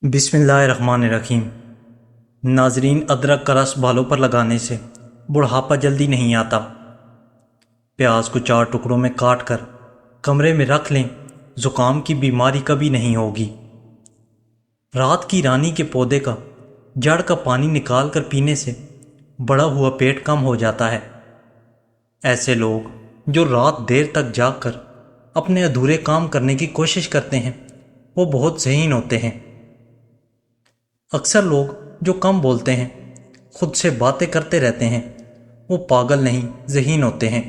بسم اللہ الرحمن الرحیم۔ ناظرین، ادرک کا رس بالوں پر لگانے سے بڑھاپا جلدی نہیں آتا۔ پیاز کو 4 ٹکڑوں میں کاٹ کر کمرے میں رکھ لیں، زکام کی بیماری کبھی نہیں ہوگی۔ رات کی رانی کے پودے کا جڑ کا پانی نکال کر پینے سے بڑا ہوا پیٹ کم ہو جاتا ہے۔ ایسے لوگ جو رات دیر تک جاگ کر اپنے ادھورے کام کرنے کی کوشش کرتے ہیں وہ بہت ذہین ہوتے ہیں۔ اکثر لوگ جو کم بولتے ہیں، خود سے باتیں کرتے رہتے ہیں، وہ پاگل نہیں، ذہین ہوتے ہیں۔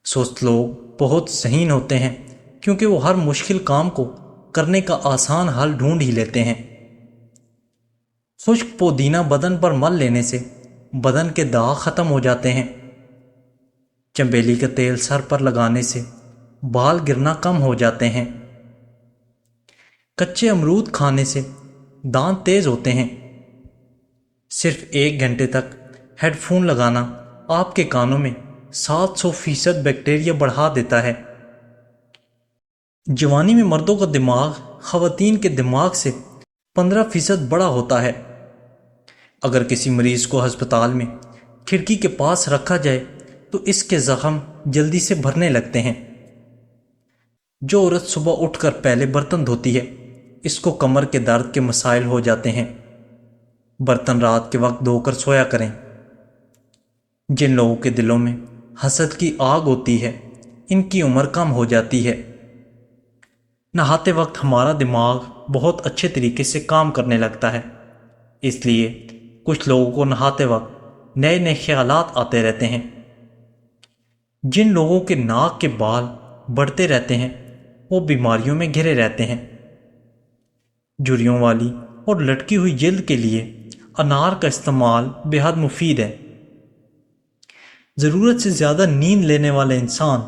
سست لوگ بہت ذہین ہوتے ہیں کیونکہ وہ ہر مشکل کام کو کرنے کا آسان حل ڈھونڈ ہی لیتے ہیں۔ خشک پودینہ بدن پر مل لینے سے بدن کے داغ ختم ہو جاتے ہیں۔ چنبیلی کا تیل سر پر لگانے سے بال گرنا کم ہو جاتے ہیں۔ کچے امرود کھانے سے دانت تیز ہوتے ہیں۔ صرف 1 گھنٹے تک ہیڈ فون لگانا آپ کے کانوں میں 700% بیکٹیریا بڑھا دیتا ہے۔ جوانی میں مردوں کا دماغ خواتین کے دماغ سے 15% بڑا ہوتا ہے۔ اگر کسی مریض کو ہسپتال میں کھڑکی کے پاس رکھا جائے تو اس کے زخم جلدی سے بھرنے لگتے ہیں۔ جو عورت صبح اٹھ کر پہلے برتن دھوتی ہے اس کو کمر کے درد کے مسائل ہو جاتے ہیں۔ برتن رات کے وقت دھو کر سویا کریں۔ جن لوگوں کے دلوں میں حسد کی آگ ہوتی ہے ان کی عمر کم ہو جاتی ہے۔ نہاتے وقت ہمارا دماغ بہت اچھے طریقے سے کام کرنے لگتا ہے، اس لیے کچھ لوگوں کو نہاتے وقت نئے نئے خیالات آتے رہتے ہیں۔ جن لوگوں کے ناک کے بال بڑھتے رہتے ہیں وہ بیماریوں میں گھرے رہتے ہیں۔ جھریوں والی اور لٹکی ہوئی جلد کے لیے انار کا استعمال بے حد مفید ہے۔ ضرورت سے زیادہ نیند لینے والے انسان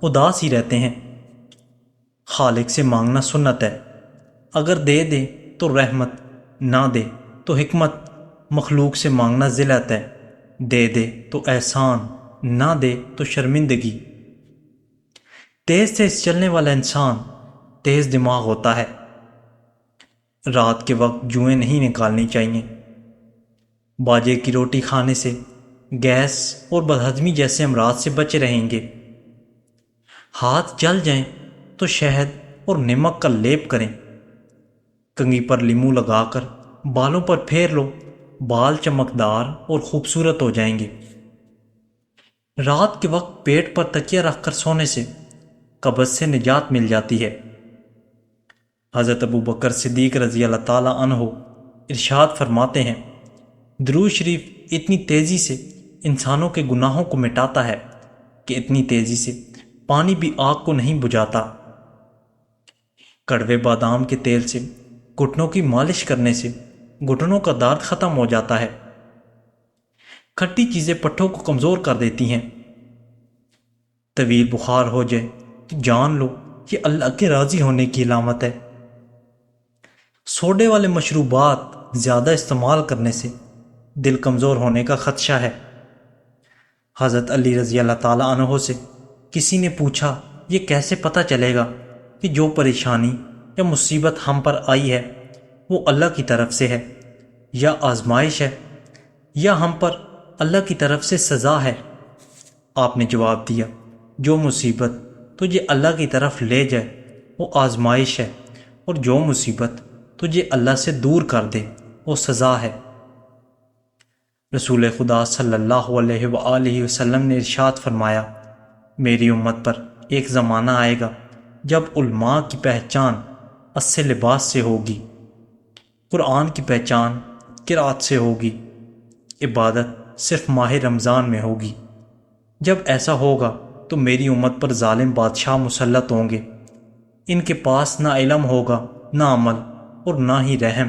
اداس ہی رہتے ہیں۔ خالق سے مانگنا سنت ہے، اگر دے دے تو رحمت، نہ دے تو حکمت۔ مخلوق سے مانگنا ذلت ہے، دے دے تو احسان، نہ دے تو شرمندگی۔ تیز تیز چلنے والا انسان تیز دماغ ہوتا ہے۔ رات کے وقت جوئیں نہیں نکالنی چاہیے۔ باجے کی روٹی کھانے سے گیس اور بدہضمی جیسے امراض سے بچے رہیں گے۔ ہاتھ جل جائیں تو شہد اور نمک کا لیپ کریں۔ کنگھی پر لیمو لگا کر بالوں پر پھیر لو، بال چمکدار اور خوبصورت ہو جائیں گے۔ رات کے وقت پیٹ پر تکیہ رکھ کر سونے سے قبض سے نجات مل جاتی ہے۔ حضرت ابو بکر صدیق رضی اللہ تعالیٰ عنہ ارشاد فرماتے ہیں، درود شریف اتنی تیزی سے انسانوں کے گناہوں کو مٹاتا ہے کہ اتنی تیزی سے پانی بھی آگ کو نہیں بجھاتا۔ کڑوے بادام کے تیل سے گھٹنوں کی مالش کرنے سے گھٹنوں کا درد ختم ہو جاتا ہے۔ کھٹی چیزیں پٹھوں کو کمزور کر دیتی ہیں۔ طویل بخار ہو جائے تو جان لو یہ اللہ کے راضی ہونے کی علامت ہے۔ سوڈے والے مشروبات زیادہ استعمال کرنے سے دل کمزور ہونے کا خدشہ ہے۔ حضرت علی رضی اللہ تعالیٰ عنہ سے کسی نے پوچھا، یہ کیسے پتہ چلے گا کہ جو پریشانی یا مصیبت ہم پر آئی ہے وہ اللہ کی طرف سے ہے یا آزمائش ہے یا ہم پر اللہ کی طرف سے سزا ہے؟ آپ نے جواب دیا، جو مصیبت تجھے اللہ کی طرف لے جائے وہ آزمائش ہے، اور جو مصیبت تجھے اللہ سے دور کر دے وہ سزا ہے۔ رسول خدا صلی اللہ علیہ وآلہ وسلم نے ارشاد فرمایا، میری امت پر ایک زمانہ آئے گا جب علماء کی پہچان اصل لباس سے ہوگی، قرآن کی پہچان قرأت سے ہوگی، عبادت صرف ماہ رمضان میں ہوگی۔ جب ایسا ہوگا تو میری امت پر ظالم بادشاہ مسلط ہوں گے، ان کے پاس نہ علم ہوگا، نہ عمل اور نہ ہی رحم۔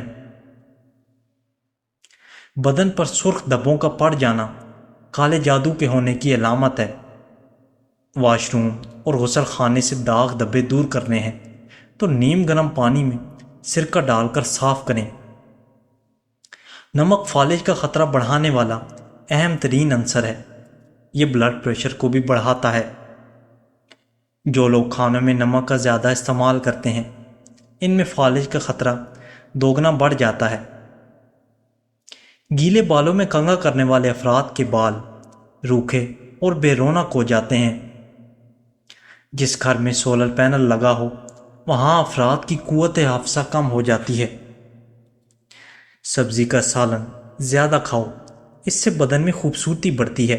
بدن پر سرخ دھبوں کا پڑ جانا کالے جادو کے ہونے کی علامت ہے۔ واش روم اور غسل خانے سے داغ دھبے دور کرنے ہیں تو نیم گرم پانی میں سرکہ ڈال کر صاف کریں۔ نمک فالج کا خطرہ بڑھانے والا اہم ترین عنصر ہے، یہ بلڈ پریشر کو بھی بڑھاتا ہے۔ جو لوگ کھانوں میں نمک کا زیادہ استعمال کرتے ہیں ان میں فالج کا خطرہ دوگنا بڑھ جاتا ہے۔ گیلے بالوں میں کنگھا کرنے والے افراد کے بال روکھے اور بے رونق ہو جاتے ہیں۔ جس گھر میں سولر پینل لگا ہو وہاں افراد کی قوت حافظہ کم ہو جاتی ہے۔ سبزی کا سالن زیادہ کھاؤ، اس سے بدن میں خوبصورتی بڑھتی ہے۔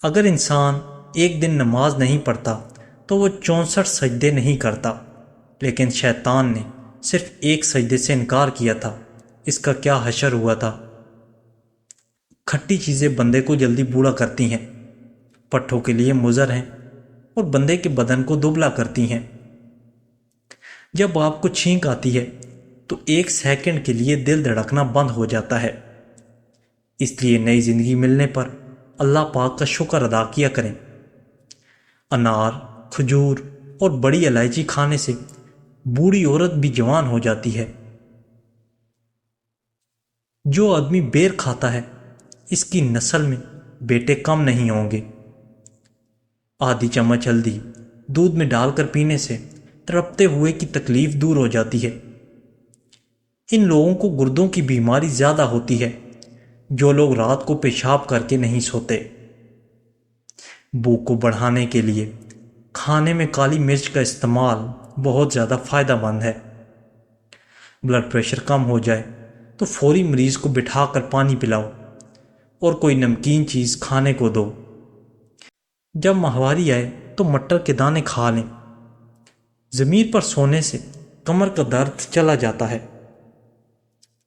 اگر انسان ایک دن نماز نہیں پڑھتا تو وہ 64 سجدے نہیں کرتا، لیکن شیطان نے صرف ایک سجدے سے انکار کیا تھا، اس کا کیا حشر ہوا تھا۔ کھٹی چیزیں بندے کو جلدی بوڑھا کرتی ہیں، پٹھوں کے لیے مضر ہیں اور بندے کے بدن کو دبلا کرتی ہیں۔ جب آپ کو چھینک آتی ہے تو 1 سیکنڈ کے لیے دل دھڑکنا بند ہو جاتا ہے۔ اس لیے نئی زندگی ملنے پر اللہ پاک کا شکر ادا کیا کریں۔ انار، کھجور اور بڑی الائچی کھانے سے بوڑھی عورت بھی جوان ہو جاتی ہے۔ جو آدمی بیر کھاتا ہے اس کی نسل میں بیٹے کم نہیں ہوں گے۔ آدھی چمچ ہلدی دودھ میں ڈال کر پینے سے تڑپتے ہوئے کی تکلیف دور ہو جاتی ہے۔ ان لوگوں کو گردوں کی بیماری زیادہ ہوتی ہے جو لوگ رات کو پیشاب کر کے نہیں سوتے۔ بھوک کو بڑھانے کے لیے کھانے میں کالی مرچ کا استعمال بہت زیادہ فائدہ مند ہے۔ بلڈ پریشر کم ہو جائے تو فوری مریض کو بٹھا کر پانی پلاؤ اور کوئی نمکین چیز کھانے کو دو۔ جب ماہواری آئے تو مٹر کے دانے کھا لیں۔ ضمیر پر سونے سے کمر کا درد چلا جاتا ہے۔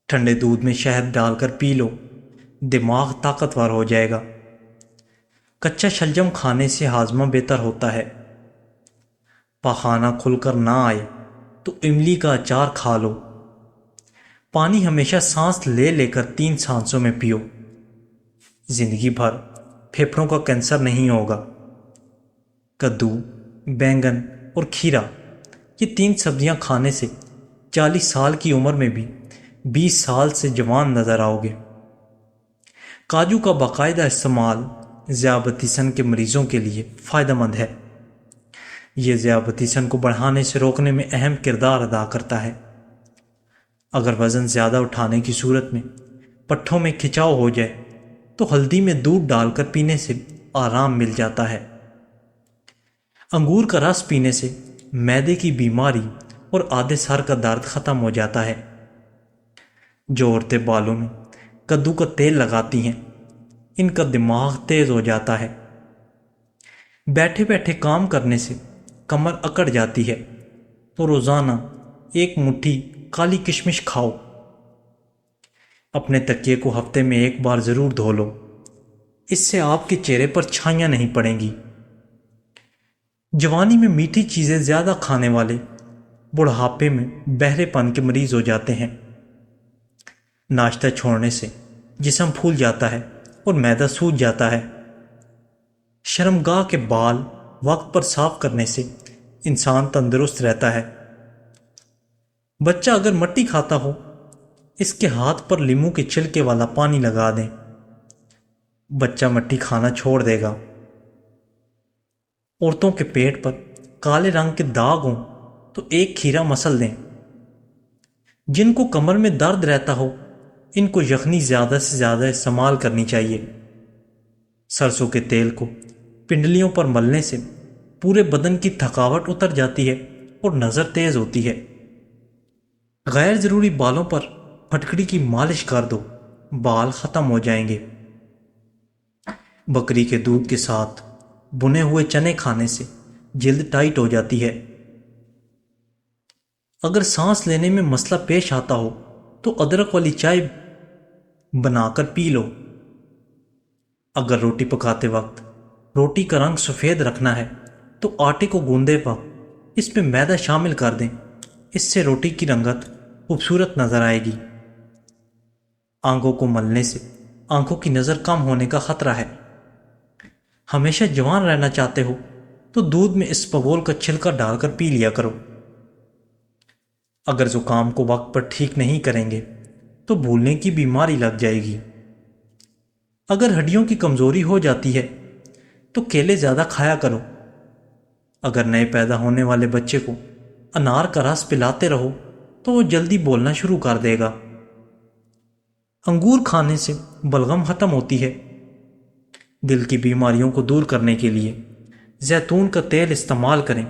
ٹھنڈے دودھ میں شہد ڈال کر پی لو، دماغ طاقتور ہو جائے گا۔ کچا شلجم کھانے سے ہاضمہ بہتر ہوتا ہے۔ پاخانہ کھل کر نہ آئے تو املی کا اچار کھا لو۔ پانی ہمیشہ سانس لے لے کر 3 سانسوں میں پیو، زندگی بھر پھیپھڑوں کا کینسر نہیں ہوگا۔ کدو، بینگن اور کھیرا، یہ 3 سبزیاں کھانے سے 40 سال کی عمر میں بھی 20 سال سے جوان نظر آؤ گے۔ کاجو کا باقاعدہ استعمال ذیابطیسن کے مریضوں کے لیے فائدہ مند ہے۔ یہ ذیابطیسن کو بڑھانے سے روکنے میں اہم کردار ادا کرتا ہے۔ اگر وزن زیادہ اٹھانے کی صورت میں پٹھوں میں کھچاؤ ہو جائے تو ہلدی میں دودھ ڈال کر پینے سے آرام مل جاتا ہے۔ انگور کا رس پینے سے معدے کی بیماری اور آدھے سر کا درد ختم ہو جاتا ہے۔ جو عورتیں بالوں میں کدو کا تیل لگاتی ہیں ان کا دماغ تیز ہو جاتا ہے۔ بیٹھے بیٹھے کام کرنے سے کمر اکڑ جاتی ہے تو روزانہ 1 مٹھی کالی کشمش کھاؤ۔ اپنے تکیے کو ہفتے میں 1 بار ضرور دھو لو، اس سے آپ کے چہرے پر چھائیاں نہیں پڑیں گی۔ جوانی میں میٹھی چیزیں زیادہ کھانے والے بڑھاپے میں بہرے پن کے مریض ہو جاتے ہیں۔ ناشتہ چھوڑنے سے جسم پھول جاتا ہے اور معدہ سوج جاتا ہے۔ شرمگاہ کے بال وقت پر صاف کرنے سے انسان تندرست رہتا ہے۔ بچہ اگر مٹی کھاتا ہو اس کے ہاتھ پر لیموں کے چھلکے والا پانی لگا دیں، بچہ مٹی کھانا چھوڑ دے گا۔ عورتوں کے پیٹ پر کالے رنگ کے داغ ہوں تو 1 کھیرا مسل دیں۔ جن کو کمر میں درد رہتا ہو ان کو یخنی زیادہ سے زیادہ استعمال کرنی چاہیے۔ سرسوں کے تیل کو پنڈلیوں پر ملنے سے پورے بدن کی تھکاوٹ اتر جاتی ہے اور نظر تیز ہوتی ہے۔ غیر ضروری بالوں پر پھٹکڑی کی مالش کر دو، بال ختم ہو جائیں گے۔ بکری کے دودھ کے ساتھ بنے ہوئے چنے کھانے سے جلد ٹائٹ ہو جاتی ہے۔ اگر سانس لینے میں مسئلہ پیش آتا ہو تو ادرک والی چائے بنا کر پی لو۔ اگر روٹی پکاتے وقت روٹی کا رنگ سفید رکھنا ہے تو آٹے کو گوندے وقت اس میں میدا شامل کر دیں، اس سے روٹی کی رنگت خوبصورت نظر آئے گی۔ آنکھوں کو ملنے سے آنکھوں کی نظر کم ہونے کا خطرہ ہے۔ ہمیشہ جوان رہنا چاہتے ہو تو دودھ میں اسپغول کا چھلکا ڈال کر پی لیا کرو۔ اگر زکام کو وقت پر ٹھیک نہیں کریں گے تو بھولنے کی بیماری لگ جائے گی۔ اگر ہڈیوں کی کمزوری ہو جاتی ہے تو کیلے زیادہ کھایا کرو۔ اگر نئے پیدا ہونے والے بچے کو انار کا رس پلاتے رہو تو وہ جلدی بولنا شروع کر دے گا۔ انگور کھانے سے بلغم ختم ہوتی ہے۔ دل کی بیماریوں کو دور کرنے کے لیے زیتون کا تیل استعمال کریں۔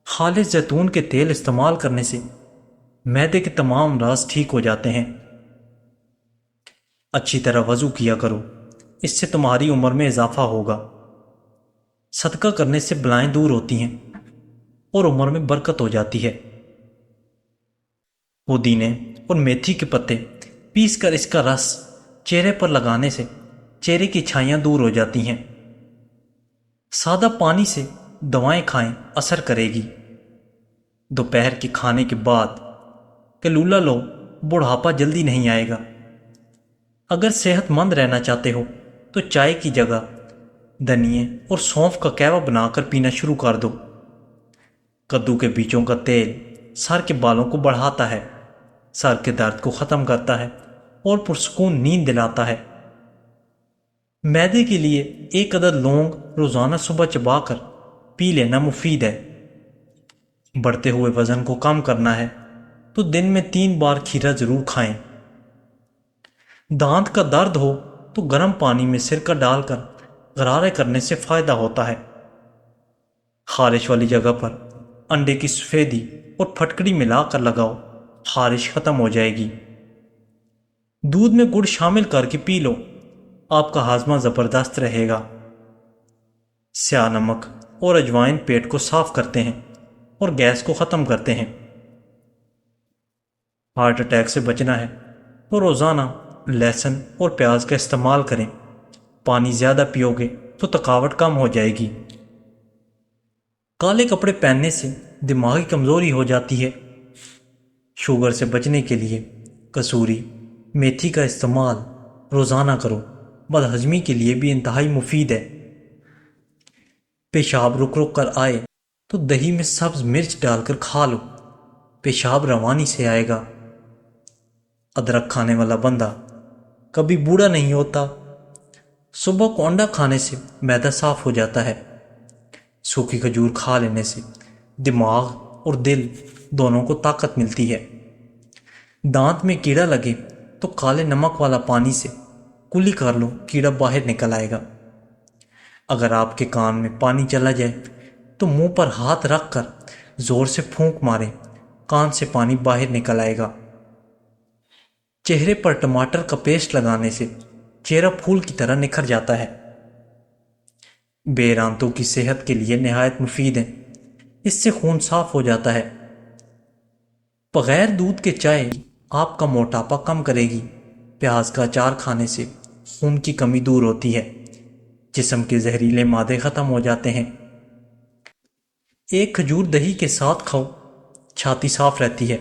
خالص زیتون کے تیل استعمال کرنے سے معدے کے تمام امراض ٹھیک ہو جاتے ہیں۔ اچھی طرح وضو کیا کرو، اس سے تمہاری عمر میں اضافہ ہوگا۔ صدقہ کرنے سے بلائیں دور ہوتی ہیں اور عمر میں برکت ہو جاتی ہے۔ پودینے اور میتھی کے پتے پیس کر اس کا رس چہرے پر لگانے سے چہرے کی چھائیاں دور ہو جاتی ہیں۔ سادہ پانی سے دوائیں کھائیں، اثر کرے گی۔ دوپہر کے کھانے کے بعد کیلولا لو، بڑھاپا جلدی نہیں آئے گا۔ اگر صحت مند رہنا چاہتے ہو تو چائے کی جگہ دھنیے اور سونف کا قہوہ بنا کر پینا شروع کر دو۔ کدو کے بیجوں کا تیل سر کے بالوں کو بڑھاتا ہے، سر کے درد کو ختم کرتا ہے اور پرسکون نیند دلاتا ہے۔ معدے کے لیے 1 عدد لونگ روزانہ صبح چبا کر پی لینا مفید ہے۔ بڑھتے ہوئے وزن کو کم کرنا ہے تو دن میں 3 بار کھیرا ضرور کھائیں۔ دانت کا درد ہو تو گرم پانی میں سرکہ ڈال کر غرارے کرنے سے فائدہ ہوتا ہے۔ خارش والی جگہ پر انڈے کی سفیدی اور پھٹکڑی ملا کر لگاؤ، خارش ختم ہو جائے گی۔ دودھ میں گڑ شامل کر کے پی لو، آپ کا ہاضمہ زبردست رہے گا۔ سیاہ نمک اور اجوائن پیٹ کو صاف کرتے ہیں اور گیس کو ختم کرتے ہیں۔ ہارٹ اٹیک سے بچنا ہے تو روزانہ لہسن اور پیاز کا استعمال کریں۔ پانی زیادہ پیو گے تو تھکاوٹ کم ہو جائے گی۔ کالے کپڑے پہننے سے دماغی کمزوری ہو جاتی ہے۔ شوگر سے بچنے کے لیے کسوری میتھی کا استعمال روزانہ کرو، بدہضمی کے لیے بھی انتہائی مفید ہے۔ پیشاب رک رک کر آئے تو دہی میں سبز مرچ ڈال کر کھا لو، پیشاب روانی سے آئے گا۔ ادرک کھانے والا بندہ کبھی بوڑھا نہیں ہوتا۔ صبح کو انڈا کھانے سے معدہ صاف ہو جاتا ہے۔ سوکھی کھجور کھا لینے سے دماغ اور دل دونوں کو طاقت ملتی ہے۔ دانت میں کیڑا لگے تو کالے نمک والا پانی سے کلی کر لو، کیڑا باہر نکل آئے گا۔ اگر آپ کے کان میں پانی چلا جائے تو منہ پر ہاتھ رکھ کر زور سے پھونک ماریں، کان سے پانی باہر نکل آئے گا۔ چہرے پر ٹماٹر کا پیسٹ لگانے سے چہرہ پھول کی طرح نکھر جاتا ہے۔ بے رانتوں کی صحت کے لیے نہایت مفید ہے، اس سے خون صاف ہو جاتا ہے۔ بغیر دودھ کے چائے آپ کا موٹاپا کم کرے گی۔ پیاز کا اچار کھانے سے خون کی کمی دور ہوتی ہے، جسم کے زہریلے مادے ختم ہو جاتے ہیں۔ 1 کھجور دہی کے ساتھ کھاؤ، چھاتی صاف رہتی ہے،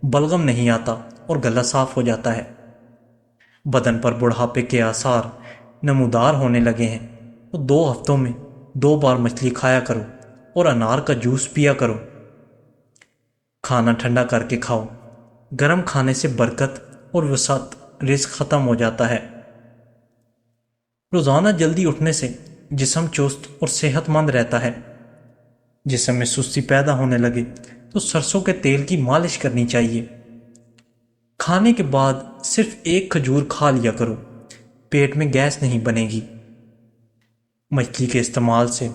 بلغم نہیں آتا اور گلا صاف ہو جاتا ہے۔ بدن پر بڑھاپے کے آثار نمودار ہونے لگے ہیں تو 2 ہفتوں میں 2 بار مچھلی کھایا کرو اور انار کا جوس پیا کرو۔ کھانا ٹھنڈا کر کے کھاؤ، گرم کھانے سے برکت اور وسعت رزق ختم ہو جاتا ہے۔ روزانہ جلدی اٹھنے سے جسم چست اور صحت مند رہتا ہے۔ جسم میں سستی پیدا ہونے لگے تو سرسوں کے تیل کی مالش کرنی چاہیے۔ کھانے کے بعد صرف 1 کھجور کھا لیا کرو، پیٹ میں گیس نہیں بنے گی۔ مچھلی کے استعمال سے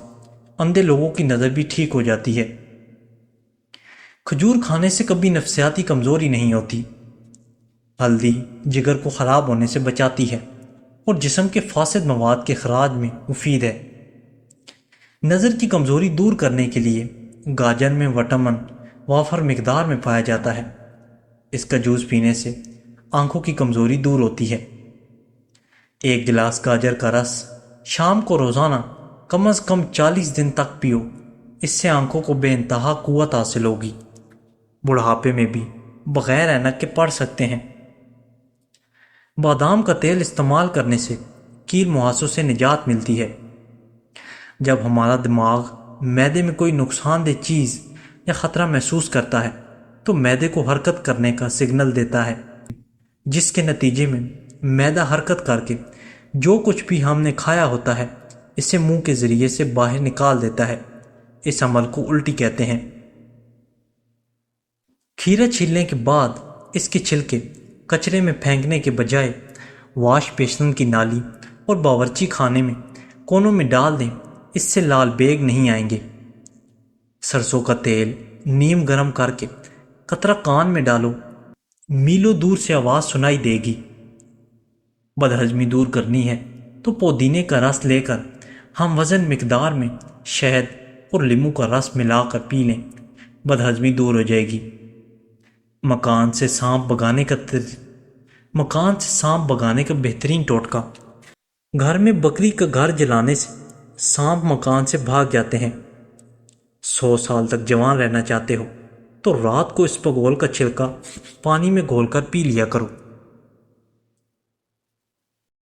اندھے لوگوں کی نظر بھی ٹھیک ہو جاتی ہے۔ کھجور کھانے سے کبھی نفسیاتی کمزوری نہیں ہوتی۔ ہلدی جگر کو خراب ہونے سے بچاتی ہے اور جسم کے فاسد مواد کے اخراج میں مفید ہے۔ نظر کی کمزوری دور کرنے کے لیے گاجر میں وٹامن وافر مقدار میں پایا جاتا ہے۔ اس کا جوس پینے سے آنکھوں کی کمزوری دور ہوتی ہے۔ 1 گلاس گاجر کا رس شام کو روزانہ کم از کم 40 دن تک پیو، اس سے آنکھوں کو بے انتہا قوت حاصل ہوگی۔ بڑھاپے میں بھی بغیر اینک کے پڑھ سکتے ہیں۔ بادام کا تیل استعمال کرنے سے کیل مہاسوں سے نجات ملتی ہے۔ جب ہمارا دماغ معدے میں کوئی نقصان دہ چیز یا خطرہ محسوس کرتا ہے تو معدے کو حرکت کرنے کا سگنل دیتا ہے، جس کے نتیجے میں معدہ حرکت کر کے جو کچھ بھی ہم نے کھایا ہوتا ہے اسے منہ کے ذریعے سے باہر نکال دیتا ہے۔ اس عمل کو الٹی کہتے ہیں۔ کھیرا چھیلنے کے بعد اس کے چھلکے کچرے میں پھینکنے کے بجائے واش بیسن کی نالی اور باورچی خانے میں کونوں میں ڈال دیں، اس سے لال بیگ نہیں آئیں گے۔ سرسوں کا تیل نیم گرم کر کے قطرہ کان میں ڈالو، میلوں دور سے آواز سنائی دے گی۔ بدہضمی دور کرنی ہے تو پودینے کا رس لے کر ہم وزن مقدار میں شہد اور لیموں کا رس ملا کر پی لیں، بدہضمی دور ہو جائے گی۔ مکان سے سانپ بھگانے کا بہترین ٹوٹکا۔ گھر میں بکری کا گھر جلانے سے سانپ مکان سے بھاگ جاتے ہیں۔ 100 سال تک جوان رہنا چاہتے ہو تو رات کو اس بگول کا چھلکا پانی میں گھول کر پی لیا کرو۔